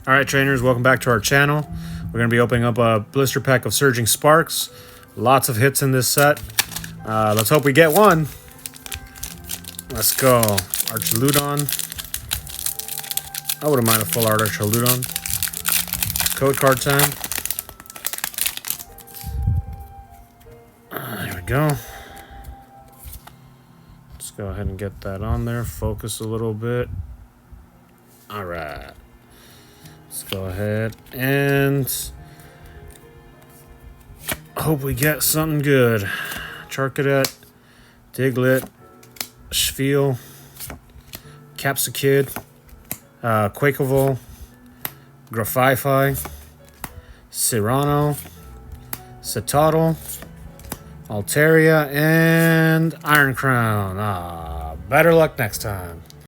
Alright trainers, welcome back to our channel. We're going to be opening up a blister pack of Surging Sparks. Lots of hits in this set. Let's hope we get one. Let's go. Archaludon. I wouldn't mind a full art Archaludon. Code card time. There we go. Let's go ahead and get that on there. Focus a little bit. Alright. Let's go ahead and hope we get something good. Charcadet, Diglett, Schviel, Capsakid, Quakeoval, Grafify, Cyrano, Citadel, Altaria, and Iron Crown. Better luck next time.